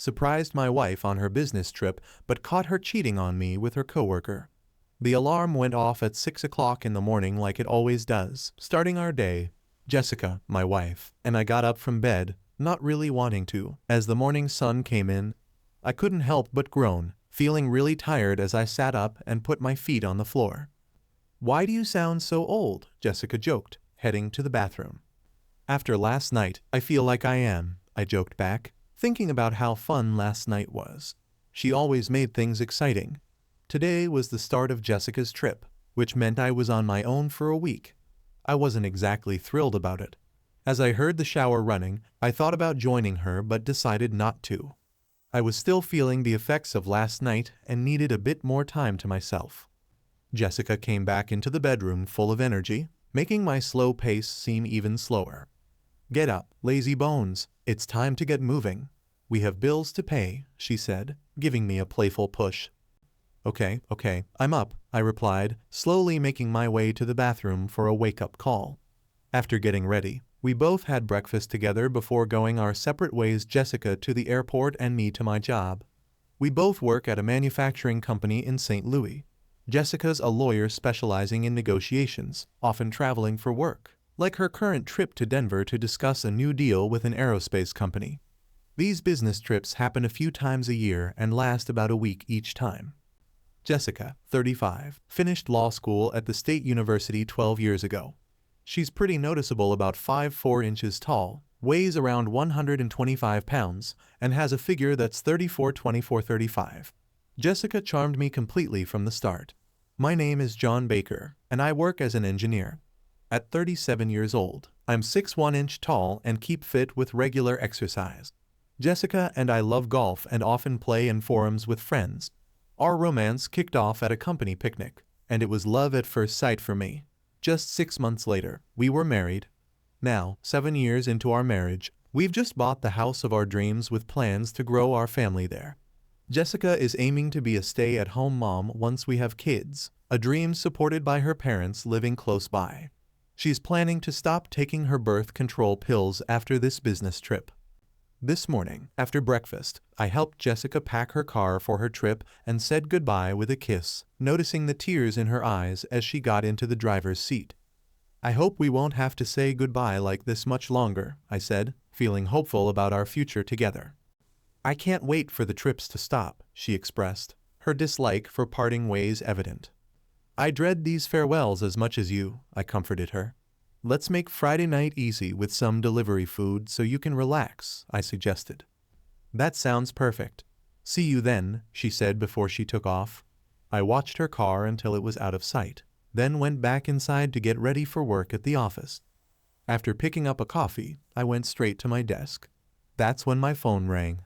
surprised my wife on her business trip but caught her cheating on me with her coworker. The alarm went off at 6 o'clock in the morning like it always does, starting our day. Jessica, my wife, and I got up from bed, not really wanting to. As the morning sun came in, I couldn't help but groan, feeling really tired as I sat up and put my feet on the floor. "Why do you sound so old?" Jessica joked, heading to the bathroom. "After last night, I feel like I am," I joked back, thinking about how fun last night was. She always made things exciting. Today was the start of Jessica's trip, which meant I was on my own for a week. I wasn't exactly thrilled about it. As I heard the shower running, I thought about joining her but decided not to. I was still feeling the effects of last night and needed a bit more time to myself. Jessica came back into the bedroom full of energy, making my slow pace seem even slower. "Get up, lazy bones, it's time to get moving. We have bills to pay," she said, giving me a playful push. Okay, I'm up," I replied, slowly making my way to the bathroom for a wake-up call. After getting ready, we both had breakfast together before going our separate ways, Jessica to the airport and me to my job. We both work at a manufacturing company in St. Louis. Jessica's a lawyer specializing in negotiations, often traveling for work, like her current trip to Denver to discuss a new deal with an aerospace company. These business trips happen a few times a year and last about a week each time. Jessica, 35, finished law school at the State University 12 years ago. She's pretty noticeable, about 5'4" inches tall, weighs around 125 pounds, and has a figure that's 34-24-35. Jessica charmed me completely from the start. "My name is John Baker, and I work as an engineer. At 37 years old, I'm 6'1" inch tall and keep fit with regular exercise. Jessica and I love golf and often play in forums with friends. Our romance kicked off at a company picnic, and it was love at first sight for me. Just 6 months later, we were married. Now, 7 years into our marriage, we've just bought the house of our dreams with plans to grow our family there. Jessica is aiming to be a stay-at-home mom once we have kids, a dream supported by her parents living close by. She's planning to stop taking her birth control pills after this business trip. This morning, after breakfast, I helped Jessica pack her car for her trip and said goodbye with a kiss, noticing the tears in her eyes as she got into the driver's seat. "I hope we won't have to say goodbye like this much longer," I said, feeling hopeful about our future together. "I can't wait for the trips to stop," she expressed, her dislike for parting ways evident. "I dread these farewells as much as you," I comforted her. "Let's make Friday night easy with some delivery food so you can relax," I suggested. "That sounds perfect. See you then," she said before she took off. I watched her car until it was out of sight, then went back inside to get ready for work at the office. After picking up a coffee, I went straight to my desk. That's when my phone rang.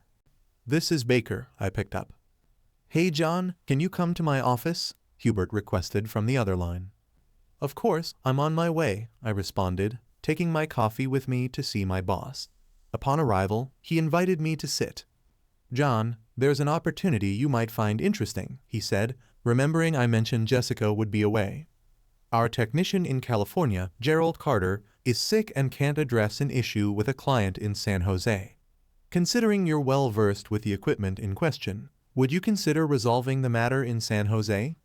"This is Baker," I picked up. "Hey John, can you come to my office?" Hubert requested from the other line. "Of course, I'm on my way," I responded, taking my coffee with me to see my boss. Upon arrival, he invited me to sit. "John, there's an opportunity you might find interesting," he said, remembering I mentioned Jessica would be away. "Our technician in California, Gerald Carter, is sick and can't address an issue with a client in San Jose. Considering you're well versed with the equipment in question, would you consider resolving the matter in San Jose?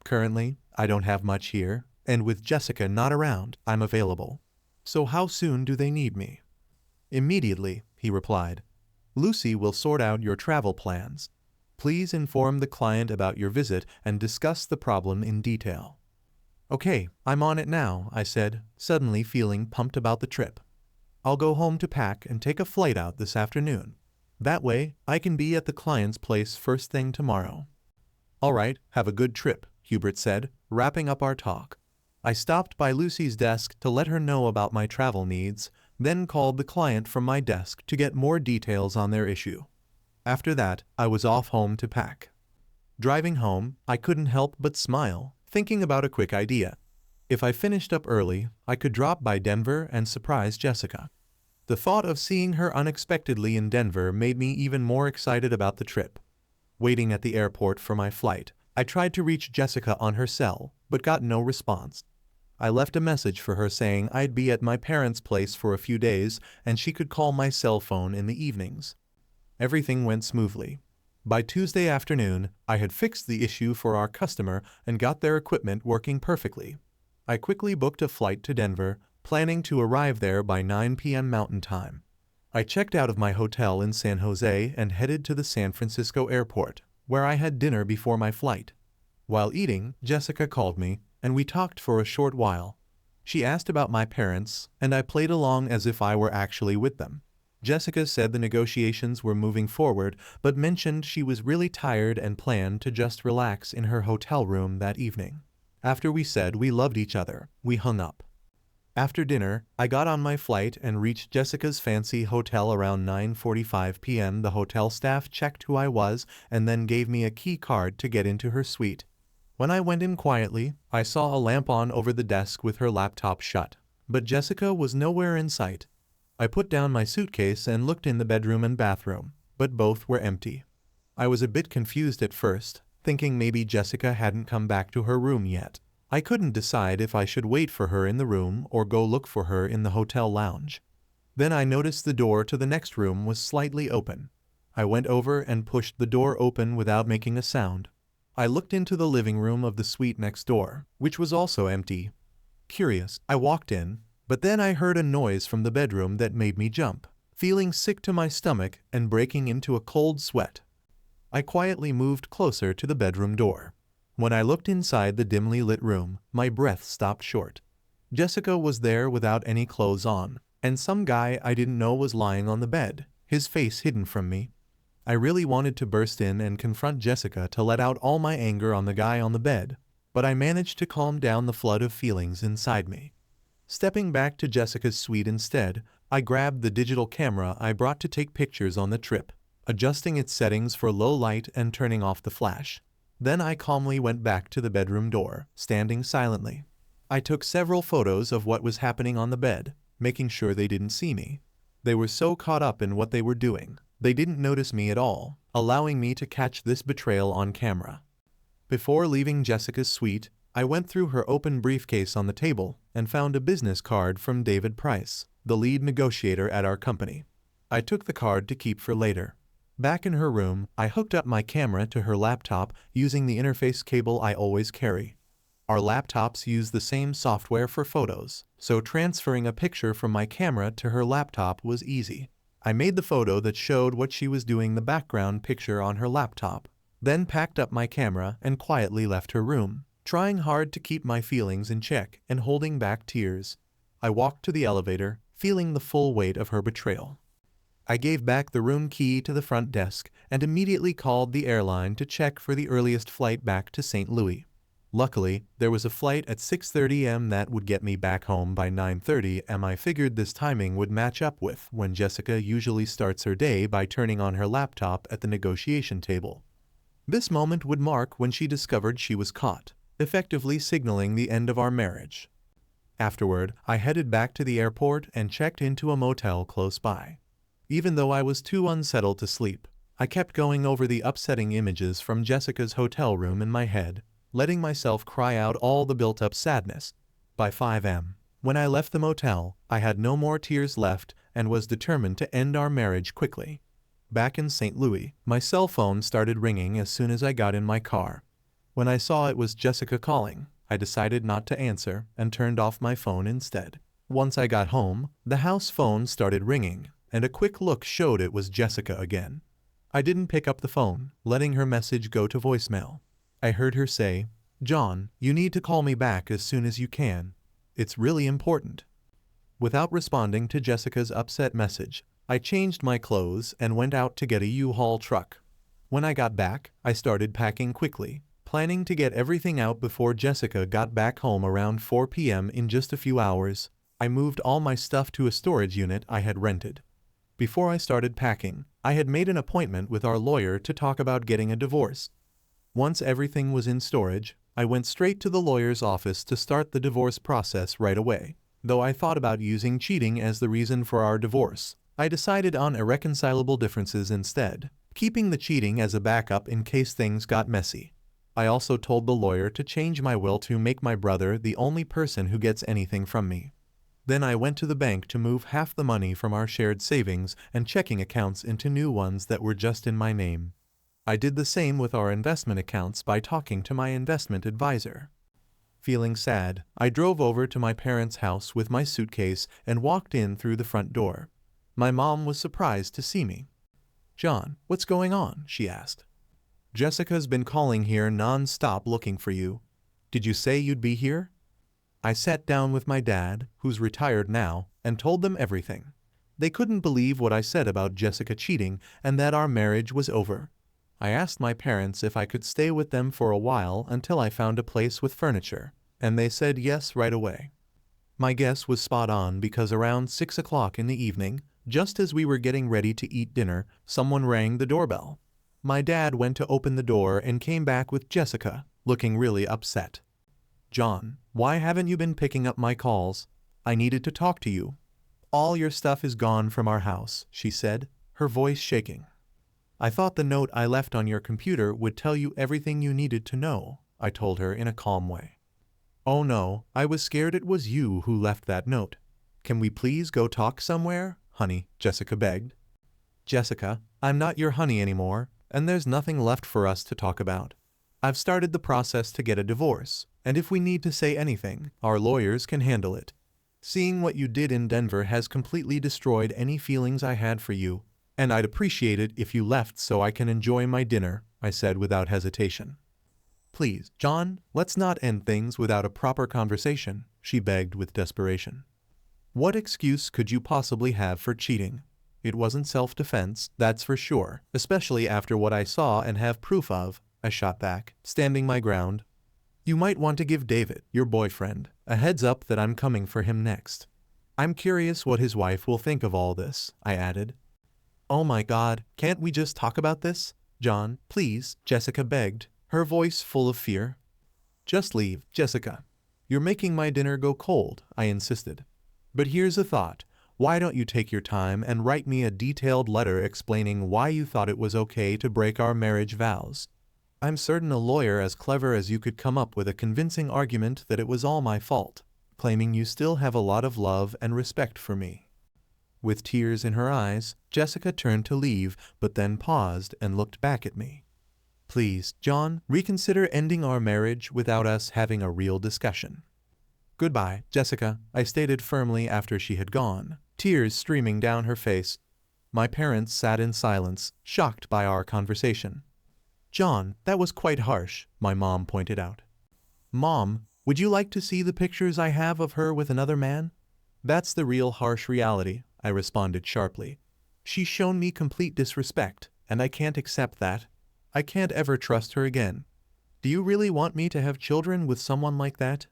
Currently, I don't have much here, and with Jessica not around, I'm available. So how soon do they need me?" "Immediately," he replied. "Lucy will sort out your travel plans. Please inform the client about your visit and discuss the problem in detail." "Okay, I'm on it now," I said, suddenly feeling pumped about the trip. "I'll go home to pack and take a flight out this afternoon. That way, I can be at the client's place first thing tomorrow." "All right, have a good trip," Hubert said, wrapping up our talk. I stopped by Lucy's desk to let her know about my travel needs, then called the client from my desk to get more details on their issue. After that, I was off home to pack. Driving home, I couldn't help but smile, thinking about a quick idea. If I finished up early, I could drop by Denver and surprise Jessica. The thought of seeing her unexpectedly in Denver made me even more excited about the trip. Waiting at the airport for my flight, I tried to reach Jessica on her cell, but got no response. I left a message for her saying I'd be at my parents' place for a few days and she could call my cell phone in the evenings. Everything went smoothly. By Tuesday afternoon, I had fixed the issue for our customer and got their equipment working perfectly. I quickly booked a flight to Denver, planning to arrive there by 9 p.m. Mountain Time. I checked out of my hotel in San Jose and headed to the San Francisco airport, where I had dinner before my flight. While eating, Jessica called me, and we talked for a short while. She asked about my parents, and I played along as if I were actually with them. Jessica said the negotiations were moving forward, but mentioned she was really tired and planned to just relax in her hotel room that evening. After we said we loved each other, we hung up. After dinner, I got on my flight and reached Jessica's fancy hotel around 9:45 p.m. The hotel staff checked who I was and then gave me a key card to get into her suite. When I went in quietly, I saw a lamp on over the desk with her laptop shut, but Jessica was nowhere in sight. I put down my suitcase and looked in the bedroom and bathroom, but both were empty. I was a bit confused at first, thinking maybe Jessica hadn't come back to her room yet. I couldn't decide if I should wait for her in the room or go look for her in the hotel lounge. Then I noticed the door to the next room was slightly open. I went over and pushed the door open without making a sound. I looked into the living room of the suite next door, which was also empty. Curious, I walked in, but then I heard a noise from the bedroom that made me jump, feeling sick to my stomach and breaking into a cold sweat. I quietly moved closer to the bedroom door. When I looked inside the dimly lit room, my breath stopped short. Jessica was there without any clothes on, and some guy I didn't know was lying on the bed, his face hidden from me. I really wanted to burst in and confront Jessica to let out all my anger on the guy on the bed, but I managed to calm down the flood of feelings inside me. Stepping back to Jessica's suite instead, I grabbed the digital camera I brought to take pictures on the trip, adjusting its settings for low light and turning off the flash. Then I calmly went back to the bedroom door, standing silently. I took several photos of what was happening on the bed, making sure they didn't see me. They were so caught up in what they were doing, they didn't notice me at all, allowing me to catch this betrayal on camera. Before leaving Jessica's suite, I went through her open briefcase on the table and found a business card from David Price, the lead negotiator at our company. I took the card to keep for later. Back in her room, I hooked up my camera to her laptop using the interface cable I always carry. Our laptops use the same software for photos, so transferring a picture from my camera to her laptop was easy. I made the photo that showed what she was doing the background picture on her laptop, then packed up my camera and quietly left her room, trying hard to keep my feelings in check and holding back tears. I walked to the elevator, feeling the full weight of her betrayal. I gave back the room key to the front desk and immediately called the airline to check for the earliest flight back to St. Louis. Luckily, there was a flight at 6:30 am that would get me back home by 9:30 am. I figured this timing would match up with when Jessica usually starts her day by turning on her laptop at the negotiation table. This moment would mark when she discovered she was caught, effectively signaling the end of our marriage. Afterward, I headed back to the airport and checked into a motel close by. Even though I was too unsettled to sleep, I kept going over the upsetting images from Jessica's hotel room in my head, letting myself cry out all the built-up sadness. By 5 am, when I left the motel, I had no more tears left and was determined to end our marriage quickly. Back in St. Louis, my cell phone started ringing as soon as I got in my car. When I saw it was Jessica calling, I decided not to answer and turned off my phone instead. Once I got home, the house phone started ringing, and a quick look showed it was Jessica again. I didn't pick up the phone, letting her message go to voicemail. I heard her say, "John, you need to call me back as soon as you can. It's really important." Without responding to Jessica's upset message, I changed my clothes and went out to get a U-Haul truck. When I got back, I started packing quickly, planning to get everything out before Jessica got back home around 4 p.m. In just a few hours, I moved all my stuff to a storage unit I had rented. Before I started packing, I had made an appointment with our lawyer to talk about getting a divorce. Once everything was in storage, I went straight to the lawyer's office to start the divorce process right away. Though I thought about using cheating as the reason for our divorce, I decided on irreconcilable differences instead, keeping the cheating as a backup in case things got messy. I also told the lawyer to change my will to make my brother the only person who gets anything from me. Then I went to the bank to move half the money from our shared savings and checking accounts into new ones that were just in my name. I did the same with our investment accounts by talking to my investment advisor. Feeling sad, I drove over to my parents' house with my suitcase and walked in through the front door. My mom was surprised to see me. "John, what's going on?" she asked. "Jessica's been calling here non-stop looking for you. Did you say you'd be here?" I sat down with my dad, who's retired now, and told them everything. They couldn't believe what I said about Jessica cheating and that our marriage was over. I asked my parents if I could stay with them for a while until I found a place with furniture, and they said yes right away. My guess was spot on because around 6 o'clock in the evening, just as we were getting ready to eat dinner, someone rang the doorbell. My dad went to open the door and came back with Jessica, looking really upset. "John, why haven't you been picking up my calls? I needed to talk to you. All your stuff is gone from our house," she said, her voice shaking. "I thought the note I left on your computer would tell you everything you needed to know," I told her in a calm way. "Oh no, I was scared it was you who left that note. Can we please go talk somewhere, honey?" Jessica begged. "Jessica, I'm not your honey anymore, and there's nothing left for us to talk about. I've started the process to get a divorce, and if we need to say anything, our lawyers can handle it. Seeing what you did in Denver has completely destroyed any feelings I had for you, and I'd appreciate it if you left so I can enjoy my dinner," I said without hesitation. "Please, John, let's not end things without a proper conversation," she begged with desperation. "What excuse could you possibly have for cheating? It wasn't self-defense, that's for sure, especially after what I saw and have proof of," I shot back, standing my ground. "You might want to give David, your boyfriend, a heads up that I'm coming for him next. I'm curious what his wife will think of all this," I added. "Oh my God, can't we just talk about this? John, please," Jessica begged, her voice full of fear. "Just leave, Jessica. You're making my dinner go cold," I insisted. "But here's a thought. Why don't you take your time and write me a detailed letter explaining why you thought it was okay to break our marriage vows? I'm certain a lawyer as clever as you could come up with a convincing argument that it was all my fault, claiming you still have a lot of love and respect for me." With tears in her eyes, Jessica turned to leave, but then paused and looked back at me. "Please, John, reconsider ending our marriage without us having a real discussion." "Goodbye, Jessica," I stated firmly after she had gone, tears streaming down her face. My parents sat in silence, shocked by our conversation. "John, that was quite harsh," my mom pointed out. "Mom, would you like to see the pictures I have of her with another man?" "That's the real harsh reality," I responded sharply. "She's shown me complete disrespect, and I can't accept that. I can't ever trust her again. Do you really want me to have children with someone like that?"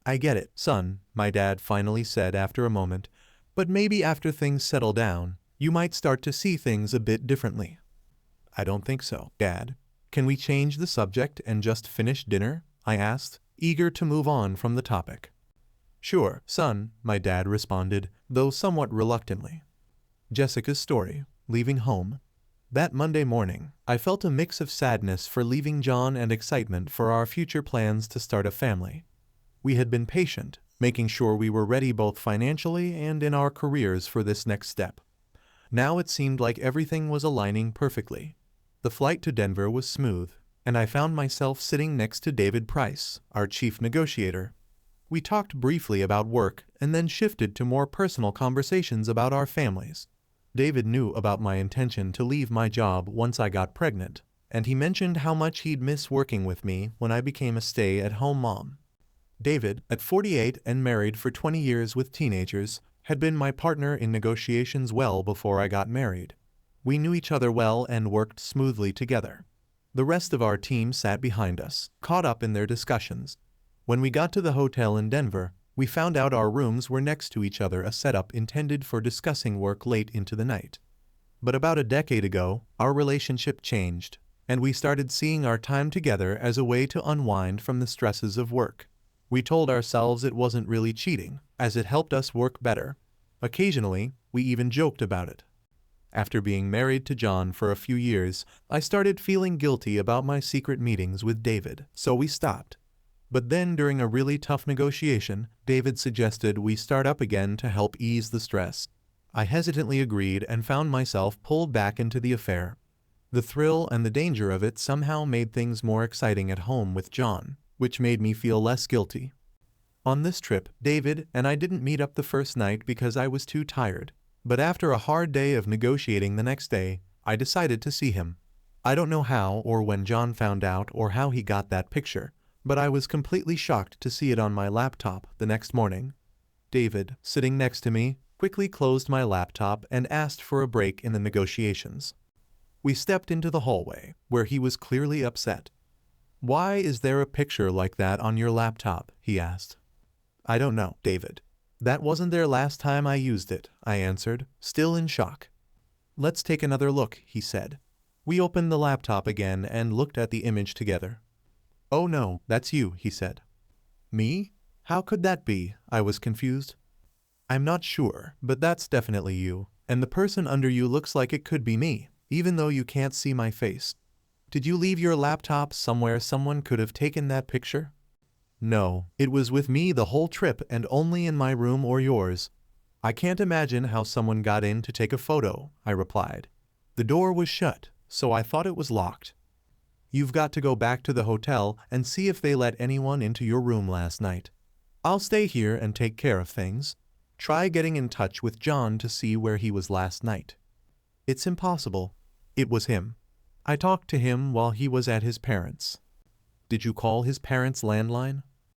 "I get it, son," my dad finally said after a moment, "but maybe after things settle down, you might start to see things a bit differently." "I don't think so, Dad. Can we change the subject and just finish dinner?" I asked, eager to move on from the topic. "Sure, son," my dad responded, though somewhat reluctantly. Jessica's story, leaving home. That Monday morning, I felt a mix of sadness for leaving John and excitement for our future plans to start a family. We had been patient, making sure we were ready both financially and in our careers for this next step. Now it seemed like everything was aligning perfectly. The flight to Denver was smooth, and I found myself sitting next to David Price, our chief negotiator. We talked briefly about work and then shifted to more personal conversations about our families. David knew about my intention to leave my job once I got pregnant, and he mentioned how much he'd miss working with me when I became a stay-at-home mom. David, at 48 and married for 20 years with teenagers, had been my partner in negotiations well before I got married. We knew each other well and worked smoothly together. The rest of our team sat behind us, caught up in their discussions. When we got to the hotel in Denver, we found out our rooms were next to each other, a setup intended for discussing work late into the night. But about a decade ago, our relationship changed, and we started seeing our time together as a way to unwind from the stresses of work. We told ourselves it wasn't really cheating, as it helped us work better. Occasionally, we even joked about it. After being married to John for a few years, I started feeling guilty about my secret meetings with David, so we stopped. But then during a really tough negotiation, David suggested we start up again to help ease the stress. I hesitantly agreed and found myself pulled back into the affair. The thrill and the danger of it somehow made things more exciting at home with John, which made me feel less guilty. On this trip, David and I didn't meet up the first night because I was too tired. But after a hard day of negotiating the next day, I decided to see him. I don't know how or when John found out or how he got that picture, but I was completely shocked to see it on my laptop the next morning. David, sitting next to me, quickly closed my laptop and asked for a break in the negotiations. We stepped into the hallway, where he was clearly upset. "Why is there a picture like that on your laptop?" he asked. "I don't know, David. That wasn't there last time I used it," I answered, still in shock. "Let's take another look," he said. We opened the laptop again and looked at the image together. "Oh no, that's you," he said. "Me? How could that be?" I was confused. "I'm not sure, but that's definitely you, and the person under you looks like it could be me, even though you can't see my face. Did you leave your laptop somewhere someone could have taken that picture?" "No, it was with me the whole trip and only in my room or yours. I can't imagine how someone got in to take a photo," I replied. "The door was shut, so I thought it was locked. You've got to go back to the hotel and see if they let anyone into your room last night. I'll stay here and take care of things. Try getting in touch with John to see where he was last night." "It's impossible. It was him. I talked to him while he was at his parents'." "Did you call his parents' landline?"